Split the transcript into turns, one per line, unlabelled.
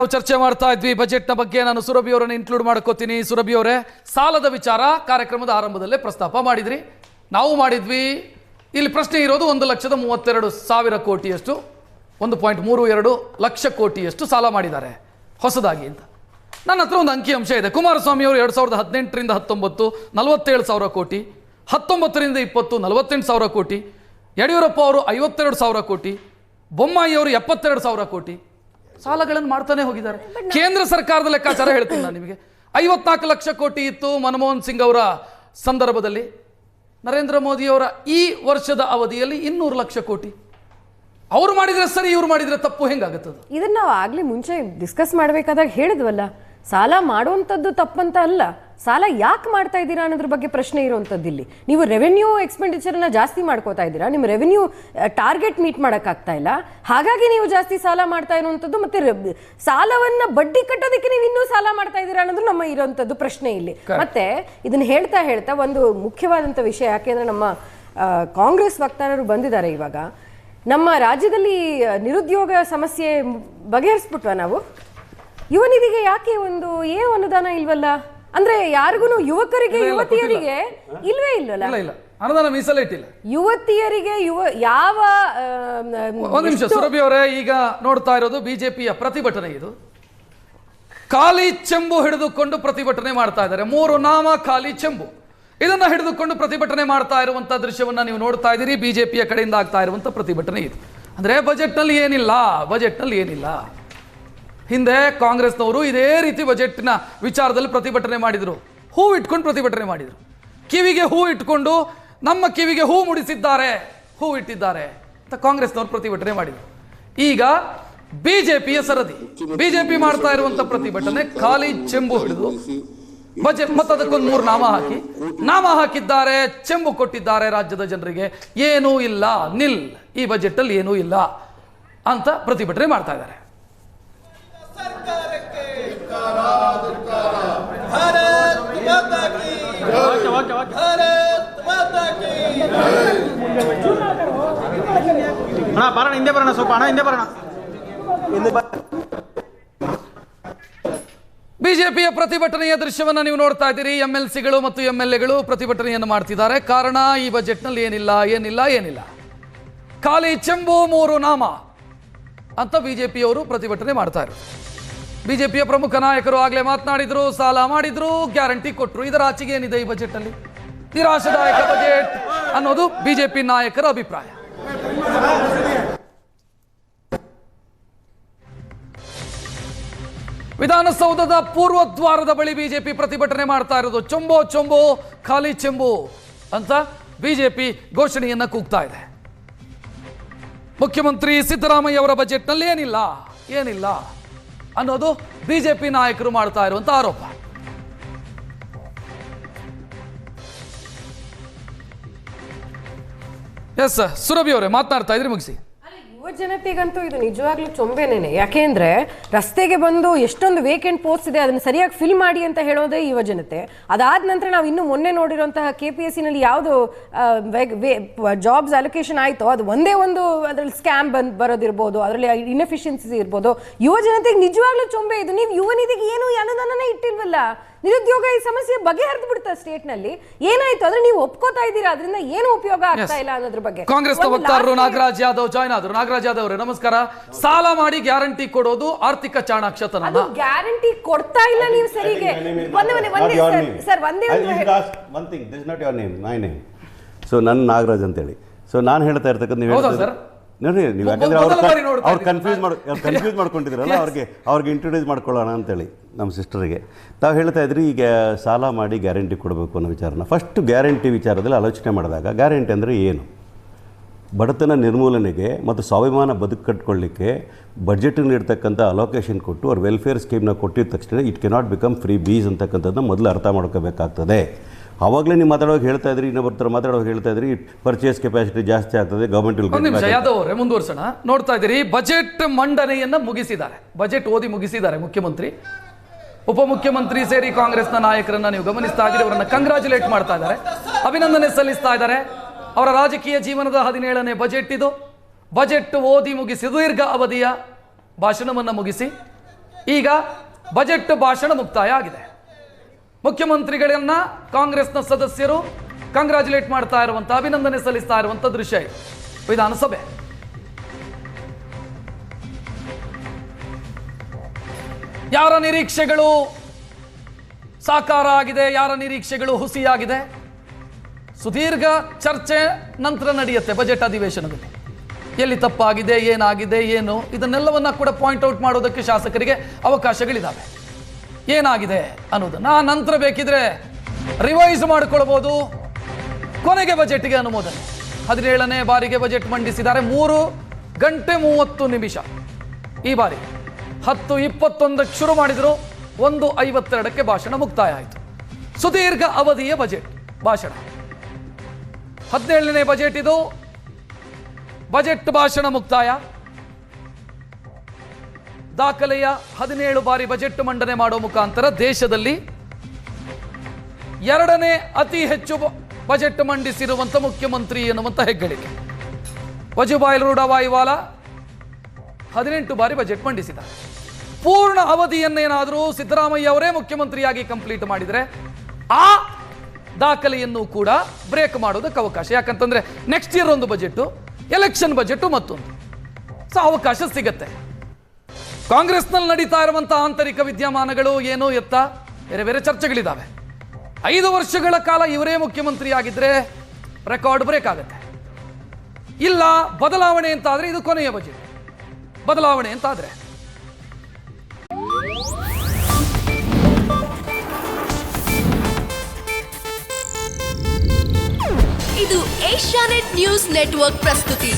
ನಾವು ಚರ್ಚೆ ಮಾಡ್ತಾ ಇದ್ವಿ ಬಜೆಟ್ನ ಬಗ್ಗೆ. ನಾನು ಸುರಭಿ ಅವರನ್ನು ಇನ್ಕ್ಲೂಡ್ ಮಾಡ್ಕೋತೀನಿ. ಸುರಭಿ ಅವರೇ, ಸಾಲದ ವಿಚಾರ ಕಾರ್ಯಕ್ರಮದ ಆರಂಭದಲ್ಲೇ ಪ್ರಸ್ತಾಪ ಮಾಡಿದ್ರಿ, ನಾವು ಮಾಡಿದ್ವಿ. ಇಲ್ಲಿ ಪ್ರಶ್ನೆ ಇರೋದು 1,32,000 ಕೋಟಿಯಷ್ಟು, 1.32 ಲಕ್ಷ ಕೋಟಿಯಷ್ಟು ಸಾಲ ಮಾಡಿದ್ದಾರೆ ಹೊಸದಾಗಿ ಅಂತ. ನನ್ನ ಹತ್ರ ಒಂದು ಅಂಕಿಅಂಶ ಇದೆ. ಕುಮಾರಸ್ವಾಮಿ ಅವರು 2018ರಿಂದ 19 47,000 ಕೋಟಿ, 19ರಿಂದ 20 48,000 ಕೋಟಿ, ಯಡಿಯೂರಪ್ಪ ಅವರು 52,000 ಕೋಟಿ, ಬೊಮ್ಮಾಯಿ ಅವರು 72,000 ಕೋಟಿ ಸಾಲಗಳನ್ನು ಮಾಡ್ತಾನೆ ಹೋಗಿದ್ದಾರೆ. ಕೇಂದ್ರ ಸರ್ಕಾರದ ಲೆಕ್ಕಾಚಾರ ಹೇಳ್ತೀನಿ ನಾನು ನಿಮಗೆ. 54 ಲಕ್ಷ ಕೋಟಿ ಇತ್ತು ಮನಮೋಹನ್ ಸಿಂಗ್ ಅವರ ಸಂದರ್ಭದಲ್ಲಿ. ನರೇಂದ್ರ ಮೋದಿ ಅವರ ಈ ವರ್ಷದ ಅವಧಿಯಲ್ಲಿ 200 ಲಕ್ಷ ಕೋಟಿ. ಅವ್ರು ಮಾಡಿದ್ರೆ ಸರಿ, ಇವ್ರು ಮಾಡಿದ್ರೆ ತಪ್ಪು, ಹೆಂಗಾಗುತ್ತದೆ?
ಇದನ್ನ ನಾವು ಆಗ್ಲೇ ಮುಂಚೆ ಡಿಸ್ಕಸ್ ಮಾಡಬೇಕಾದಾಗ ಹೇಳಿದ್ವಲ್ಲ, ಸಾಲ ಮಾಡುವಂಥದ್ದು ತಪ್ಪಂತ ಅಲ್ಲ, ಸಾಲ ಯಾಕೆ ಮಾಡ್ತಾ ಇದ್ದೀರಾ ಅನ್ನೋದ್ರ ಬಗ್ಗೆ ಪ್ರಶ್ನೆ ಇರುವಂಥದ್ದು. ಇಲ್ಲಿ ನೀವು ರೆವೆನ್ಯೂ ಎಕ್ಸ್ಪೆಂಡಿಚರ್ನ ಜಾಸ್ತಿ ಮಾಡ್ಕೋತಾ ಇದ್ದೀರಾ, ನಿಮ್ಮ ರೆವೆನ್ಯೂ ಟಾರ್ಗೆಟ್ ಮೀಟ್ ಮಾಡೋಕ್ಕಾಗ್ತಾ ಇಲ್ಲ, ಹಾಗಾಗಿ ನೀವು ಜಾಸ್ತಿ ಸಾಲ ಮಾಡ್ತಾ ಇರುವಂಥದ್ದು. ಮತ್ತೆ ಸಾಲವನ್ನ ಬಡ್ಡಿ ಕಟ್ಟೋದಕ್ಕೆ ನೀವು ಇನ್ನೂ ಸಾಲ ಮಾಡ್ತಾ ಇದ್ದೀರಾ ಅನ್ನೋದು ನಮ್ಮ ಇರುವಂಥದ್ದು ಪ್ರಶ್ನೆ ಇಲ್ಲಿ. ಮತ್ತೆ ಇದನ್ನ ಹೇಳ್ತಾ ಹೇಳ್ತಾ ಒಂದು ಮುಖ್ಯವಾದಂಥ ವಿಷಯ, ಯಾಕೆಂದ್ರೆ ನಮ್ಮ ಕಾಂಗ್ರೆಸ್ ವಕ್ತಾರರು ಬಂದಿದ್ದಾರೆ ಇವಾಗ. ನಮ್ಮ ರಾಜ್ಯದಲ್ಲಿ ನಿರುದ್ಯೋಗ ಸಮಸ್ಯೆ ಬಗೆಹರಿಸ್ಬಿಟ್ವಾ ನಾವು? ಯುವ ನಿಧಿಗೆ ಯಾಕೆ ಏನು ಅನುದಾನ ಇಲ್ವಲ್ಲ? ಅಂದ್ರೆ ಯಾರಿಗೂ ಯುವಕರಿಗೆ ಯುವತಿಯರಿಗೆ ಇಲ್ವೇ ಇಲ್ವಲ್ಲ?
ಅನುದಾನ ಮೀಸಲಿಟ್ಟಿಲ್ಲ
ಯುವತಿಯರಿಗೆ. ಯಾವ
ಒಂದು ನಿಮಿಷ ಸುರಭಿ ಅವರೇ, ಈಗ ನೋಡ್ತಾ ಇರೋದು ಬಿಜೆಪಿಯ ಪ್ರತಿಭಟನೆ. ಇದು ಖಾಲಿ ಚೆಂಬು ಹಿಡಿದುಕೊಂಡು ಪ್ರತಿಭಟನೆ ಮಾಡ್ತಾ ಇದ್ದಾರೆ. 3 ನಾಮ ಖಾಲಿ ಚೆಂಬು, ಇದನ್ನ ಹಿಡಿದುಕೊಂಡು ಪ್ರತಿಭಟನೆ ಮಾಡ್ತಾ ಇರುವಂತಹ ದೃಶ್ಯವನ್ನ ನೀವು ನೋಡ್ತಾ ಇದ್ದೀರಿ. ಬಿಜೆಪಿಯ ಕಡೆಯಿಂದ ಆಗ್ತಾ ಇರುವಂತಹ ಪ್ರತಿಭಟನೆ ಇದು. ಅಂದ್ರೆ ಬಜೆಟ್ನಲ್ಲಿ ಏನಿಲ್ಲ. ಹಿಂದೆ ಕಾಂಗ್ರೆಸ್ನವರು ಇದೇ ರೀತಿ ಬಜೆಟ್ನ ವಿಚಾರದಲ್ಲಿ ಪ್ರತಿಭಟನೆ ಮಾಡಿದರು. ಹೂ ಇಟ್ಕೊಂಡು ಪ್ರತಿಭಟನೆ ಮಾಡಿದರು. ಕಿವಿಗೆ ಹೂ ಇಟ್ಕೊಂಡು ನಮ್ಮ ಕಿವಿಗೆ ಹೂ ಇಟ್ಟಿದ್ದಾರೆ ಅಂತ ಕಾಂಗ್ರೆಸ್ನವರು ಪ್ರತಿಭಟನೆ ಮಾಡಿದರು. ಈಗ ಬಿಜೆಪಿಯ ಸರದಿ, ಬಿಜೆಪಿ ಮಾಡ್ತಾ ಇರುವಂತ ಪ್ರತಿಭಟನೆ ಖಾಲಿ ಚೆಂಬು ಹಿಡಿದು ಬಜೆಟ್ ಮತ್ತು ಅದಕ್ಕೊಂದು 3 ನಾಮ ಹಾಕಿದ್ದಾರೆ, ಚೆಂಬು ಕೊಟ್ಟಿದ್ದಾರೆ ರಾಜ್ಯದ ಜನರಿಗೆ. ಏನೂ ಇಲ್ಲ, ನಿಲ್, ಈ ಬಜೆಟ್ ಅಲ್ಲಿ ಏನೂ ಇಲ್ಲ ಅಂತ ಪ್ರತಿಭಟನೆ ಮಾಡ್ತಾ ಇದ್ದಾರೆ.
ಹಿಂದೆ ಬರೋಣ, ಸ್ವಲ್ಪ ಹಿಂದೆ ಬರೋಣ.
ಬಿಜೆಪಿಯ ಪ್ರತಿಭಟನೆಯ ದೃಶ್ಯವನ್ನ ನೀವು ನೋಡ್ತಾ ಇದ್ದೀರಿ. MLCಗಳು ಮತ್ತು MLAಗಳು ಪ್ರತಿಭಟನೆಯನ್ನು ಮಾಡ್ತಿದ್ದಾರೆ. ಕಾರಣ, ಈ ಬಜೆಟ್ನಲ್ಲಿ ಏನಿಲ್ಲ, ಖಾಲಿ ಚೆಂಬು 3 ನಾಮ ಅಂತ ಬಿಜೆಪಿಯವರು ಪ್ರತಿಭಟನೆ ಮಾಡ್ತಾ ಇರೋದು. ಬಿಜೆಪಿಯ ಪ್ರಮುಖ ನಾಯಕರು ಆಗ್ಲೇ ಮಾತನಾಡಿದ್ರು, ಸಾಲ ಮಾಡಿದ್ರು, ಗ್ಯಾರಂಟಿ ಕೊಟ್ಟರು. ಇದರ ಆಚೆಗೆ ಏನಿದೆ ಈ ಬಜೆಟ್ ಅಲ್ಲಿ? ನಿರಾಶಾದಾಯಕ ಬಜೆಟ್ ಅನ್ನೋದು ಬಿಜೆಪಿ ನಾಯಕರ ಅಭಿಪ್ರಾಯ. ವಿಧಾನಸೌಧದ ಪೂರ್ವ ದ್ವಾರದ ಬಳಿ ಬಿಜೆಪಿ ಪ್ರತಿಭಟನೆ ಮಾಡ್ತಾ ಇರೋದು. ಚೊಂಬೋ ಖಾಲಿ ಚೆಂಬು ಅಂತ ಬಿಜೆಪಿ ಘೋಷಣೆಯನ್ನ ಕೂಗ್ತಾ ಇದೆ. ಮುಖ್ಯಮಂತ್ರಿ ಸಿದ್ದರಾಮಯ್ಯ ಅವರ ಬಜೆಟ್ನಲ್ಲಿ ಏನಿಲ್ಲ ಅನ್ನೋದು ಬಿಜೆಪಿ ನಾಯಕರು ಮಾಡ್ತಾ ಇರುವಂತ ಆರೋಪ. ಎಸ್ ಸುರಭಿ ಅವರೇ, ಮಾತನಾಡ್ತಾ ಇದ್ರಿ, ಮುಗಿಸಿ.
ಯುವ ಜನತೆಗಂತೂ ಇದು ನಿಜವಾಗ್ಲೂ ಚೊಂಬೇನೇನೆ. ಯಾಕೆಂದ್ರೆ ರಸ್ತೆಗೆ ಬಂದು ಎಷ್ಟೊಂದು ವೇಕೆಂಟ್ ಪೋಸ್ಟ್ ಇದೆ, ಅದನ್ನು ಸರಿಯಾಗಿ ಫಿಲ್ ಮಾಡಿ ಅಂತ ಹೇಳೋದೇ ಯುವ ಜನತೆ. ಅದಾದ ನಂತರ ನಾವು ಇನ್ನು ಮೊನ್ನೆ ನೋಡಿರುವಂತಹ KPSC ನಲ್ಲಿ ಯಾವುದು ಜಾಬ್ಸ್ ಅಲೋಕೇಶನ್ ಆಯ್ತೋ ಅದು ಒಂದೇ ಒಂದು ಅದರಲ್ಲಿ ಸ್ಕ್ಯಾಮ್ ಬರೋದಿರ್ಬೋದು, ಅದರಲ್ಲಿ ಇನ್ಎಫಿಷಿಯನ್ಸಿ ಇರ್ಬೋದು. ಯುವ ಜನತೆಗೆ ನಿಜವಾಗ್ಲೂ ಚೊಂಬೆ ಇದು. ನೀವು ಯುವ ನಿಧಿಗೆ ಏನು ಅನುದಾನನೇ ಇಟ್ಟಿಲ್ವಲ್ಲ. ನಿರುದ್ಯೋಗ ಈ ಸಮಸ್ಯೆ ಬಗೆಹರಿದು ಬಿಡುತ್ತೆ ಸ್ಟೇಟ್ ನಲ್ಲಿ. ಏನಾಯ್ತು ಅಂದ್ರೆ ನೀವು ಒಪ್ಕೋತಾ ಇದ್ದೀರಾ, ಅದರಿಂದ ಏನು ಉಪಯೋಗ ಆಗ್ತಾ ಇಲ್ಲ ಅನ್ನೋದ್ರ ಬಗ್ಗೆ
ಕಾಂಗ್ರೆಸ್ ವಕ್ತಾರರು ನಾಗರಾಜ್ ಯಾದವ್ ಜಾಯ್ನ್ ಆದ್ರು. ನಾಗರಾಜ್ ಯಾದವ್ ಅವರೇ ನಮಸ್ಕಾರ. ಸಾಲ ಮಾಡಿ ಗ್ಯಾರಂಟಿ ಕೊಡೋದು ಆರ್ಥಿಕ ಚಾಣಾಕ್ಷತನ.
ಅದು ಗ್ಯಾರಂಟಿ ಕೊಡ್ತಾ ಇಲ್ಲ ನೀವು ಸರಿಗೆ. ಸರ್ ಒಂದೇ
one thing, this not your name, my name. So ನನ್ನ ನಾಗರಾಜ್ ಅಂತೇಳಿ. ಸೊ ನಾನು ಹೇಳ್ತಾ ಇರ್ತಕ್ಕಂಥ ನೀವು ನೋಡ್ರಿ, ನೀವು ಯಾಕಂದ್ರೆ ಅವ್ರು ಕನ್ಫ್ಯೂಸ್ ಮಾಡ್ಕೊಂಡಿದ್ರಲ್ಲ, ಅವ್ರಿಗೆ ಇಂಟ್ರೊಡ್ಯೂಸ್ ಮಾಡ್ಕೊಳ್ಳೋಣ ಅಂತೇಳಿ ನಮ್ಮ ಸಿಸ್ಟರಿಗೆ. ತಾವು ಹೇಳ್ತಾ ಇದ್ರಿ ಈಗ ಸಾಲ ಮಾಡಿ ಗ್ಯಾರಂಟಿ ಕೊಡಬೇಕು ಅನ್ನೋ ವಿಚಾರನ. ಫಸ್ಟ್ ಗ್ಯಾರಂಟಿ ವಿಚಾರದಲ್ಲಿ ಆಲೋಚನೆ ಮಾಡಿದಾಗ ಗ್ಯಾರಂಟಿ ಅಂದರೆ ಏನು? ಬಡತನ ನಿರ್ಮೂಲನೆಗೆ ಮತ್ತು ಸ್ವಾಭಿಮಾನ ಬದುಕು ಕಟ್ಕೊಳ್ಳಿಕ್ಕೆ ಬಜೆಟ್ಗೆ ನೀಡ್ತಕ್ಕಂಥ ಅಲೋಕೇಶನ್ ಕೊಟ್ಟು ಅವ್ರ ವೆಲ್ಫೇರ್ ಸ್ಕೀಮ್ನ ಕೊಟ್ಟಿದ ತಕ್ಷಣ ಇಟ್ ಕೆನಾಟ್ ಬಿಕಮ್ ಫ್ರೀ ಬೀಸ್ ಅಂತಕ್ಕಂಥದ್ದನ್ನ ಮೊದಲು ಅರ್ಥ ಮಾಡ್ಕೋಬೇಕಾಗ್ತದೆ. ಆವಾಗಲೇ ನೀವು ಮಾತಾಡೋಕೆ ಹೇಳ್ತಾ ಇದ್ರಿ, ಇನ್ನೊಬ್ಬರ ಮಾತಾಡೋಕೆ ಹೇಳ್ತಾ ಇದ್ರಿ, ಪರ್ಚೇಸ್ ಕೆಪಾಸಿಟಿ ಜಾಸ್ತಿ ಆಗ್ತದೆ, ಗವರ್ಮೆಂಟ್.
ಯಾದವ್ ಅವರೇ ಮುಂದುವರ್ಸೋಣ. ನೋಡ್ತಾ ಇದ್ದೀರಿ, ಬಜೆಟ್ ಮಂಡನೆಯನ್ನ ಮುಗಿಸಿದ್ದಾರೆ, ಬಜೆಟ್ ಓದಿ ಮುಗಿಸಿದ್ದಾರೆ ಮುಖ್ಯಮಂತ್ರಿ, ಉಪಮುಖ್ಯಮಂತ್ರಿ ಸೇರಿ ಕಾಂಗ್ರೆಸ್ನ ನಾಯಕರನ್ನ ನೀವು ಗಮನಿಸ್ತಾ ಇದ್ದೀರಿ. ಅವರನ್ನ ಕಂಗ್ರಾಚುಲೇಟ್ ಮಾಡ್ತಾ ಇದ್ದಾರೆ, ಅಭಿನಂದನೆ ಸಲ್ಲಿಸ್ತಾ ಇದ್ದಾರೆ. ಅವರ ರಾಜಕೀಯ ಜೀವನದ 17ನೇ ಬಜೆಟ್ ಇದು. ಬಜೆಟ್ ಓದಿ ಮುಗಿಸಿ, ದೀರ್ಘ ಅವಧಿಯ ಭಾಷಣವನ್ನು ಮುಗಿಸಿ ಈಗ ಬಜೆಟ್ ಭಾಷಣ ಮುಕ್ತಾಯ ಆಗಿದೆ. ಮುಖ್ಯಮಂತ್ರಿಗಳನ್ನ ಕಾಂಗ್ರೆಸ್ನ ಸದಸ್ಯರು ಕಂಗ್ರಾಚುಲೇಟ್ ಮಾಡ್ತಾ ಇರುವಂಥ, ಅಭಿನಂದನೆ ಸಲ್ಲಿಸ್ತಾ ಇರುವಂಥ ದೃಶ್ಯ ಇದು ವಿಧಾನಸಭೆ. ಯಾರ ನಿರೀಕ್ಷೆಗಳು ಸಾಕಾರ ಆಗಿದೆ, ಯಾರ ನಿರೀಕ್ಷೆಗಳು ಹುಸಿಯಾಗಿದೆ? ಸುದೀರ್ಘ ಚರ್ಚೆ ನಂತರ ನಡೆಯುತ್ತೆ ಬಜೆಟ್ ಅಧಿವೇಶನದಲ್ಲಿ. ಎಲ್ಲಿ ತಪ್ಪಾಗಿದೆ, ಏನಾಗಿದೆ, ಏನು, ಇದನ್ನೆಲ್ಲವನ್ನ ಕೂಡ ಪಾಯಿಂಟ್ ಔಟ್ ಮಾಡೋದಕ್ಕೆ ಶಾಸಕರಿಗೆ ಅವಕಾಶಗಳಿದ್ದಾವೆ. ಏನಾಗಿದೆ ಅನ್ನೋದನ್ನ ನಂತರ ಬೇಕಿದ್ರೆ ರಿವೈಸ್ ಮಾಡಿಕೊಳ್ಬೋದು. ಕೊನೆಗೆ ಬಜೆಟ್ಗೆ ಅನುಮೋದನೆ. 17ನೇ ಬಾರಿಗೆ ಬಜೆಟ್ ಮಂಡಿಸಿದ್ದಾರೆ. 3 ಗಂಟೆ 30 ನಿಮಿಷ ಈ ಬಾರಿ. 10:21ಕ್ಕೆ ಶುರು ಮಾಡಿದ್ರು, 1:52ಕ್ಕೆ ಭಾಷಣ ಮುಕ್ತಾಯ ಆಯಿತು. ಸುದೀರ್ಘ ಅವಧಿಯ ಬಜೆಟ್ ಭಾಷಣ. 17ನೇ ಬಜೆಟ್ ಇದು. ಬಜೆಟ್ ಭಾಷಣ ಮುಕ್ತಾಯ. ದಾಖಲೆಯ 17 ಬಾರಿ ಬಜೆಟ್ ಮಂಡನೆ ಮಾಡೋ ಮುಖಾಂತರ ದೇಶದಲ್ಲಿ 2ನೇ ಅತಿ ಹೆಚ್ಚು ಬಜೆಟ್ ಮಂಡಿಸಿರುವಂಥ ಮುಖ್ಯಮಂತ್ರಿ ಎನ್ನುವಂಥ ಹೆಗ್ಗಳಿಕೆ. ವಜುಭಾಯಿ ರೂಢವಾಯಿವಾಲಾ 18 ಬಾರಿ ಬಜೆಟ್ ಮಂಡಿಸಿದ್ದಾರೆ. ಪೂರ್ಣ ಅವಧಿಯನ್ನೇನಾದರೂ ಸಿದ್ದರಾಮಯ್ಯ ಅವರೇ ಮುಖ್ಯಮಂತ್ರಿಯಾಗಿ ಕಂಪ್ಲೀಟ್ ಮಾಡಿದರೆ ಆ ದಾಖಲೆಯನ್ನು ಕೂಡ ಬ್ರೇಕ್ ಮಾಡೋದಕ್ಕೆ ಅವಕಾಶ. ಯಾಕಂತಂದ್ರೆ ನೆಕ್ಸ್ಟ್ ಇಯರ್ ಒಂದು ಬಜೆಟ್, ಎಲೆಕ್ಷನ್ ಬಜೆಟ್ ಮತ್ತೊಂದು, ಸೊ ಅವಕಾಶ ಸಿಗತ್ತೆ. ಕಾಂಗ್ರೆಸ್ನಲ್ಲಿ ನಡೀತಾ ಇರುವಂತಹ ಆಂತರಿಕ ವಿದ್ಯಮಾನಗಳು ಏನು ಎತ್ತ ಬೇರೆ ಬೇರೆ ಚರ್ಚೆಗಳಿದ್ದಾವೆ. 5 ವರ್ಷಗಳ ಕಾಲ ಇವರೇ ಮುಖ್ಯಮಂತ್ರಿ ಆಗಿದ್ರೆ ರೆಕಾರ್ಡ್ ಬ್ರೇಕ್ ಆಗುತ್ತೆ. ಇಲ್ಲ ಬದಲಾವಣೆ ಅಂತ ಆದ್ರೆ ಇದು ಕೊನೆಯ ಬಜೆಟ್. ಬದಲಾವಣೆ ಅಂತ ಆದ್ರೆ
ಇದು ಏಷ್ಯಾನೆಟ್ ನ್ಯೂಸ್ ನೆಟ್ವರ್ಕ್ ಪ್ರಸ್ತುತಿ.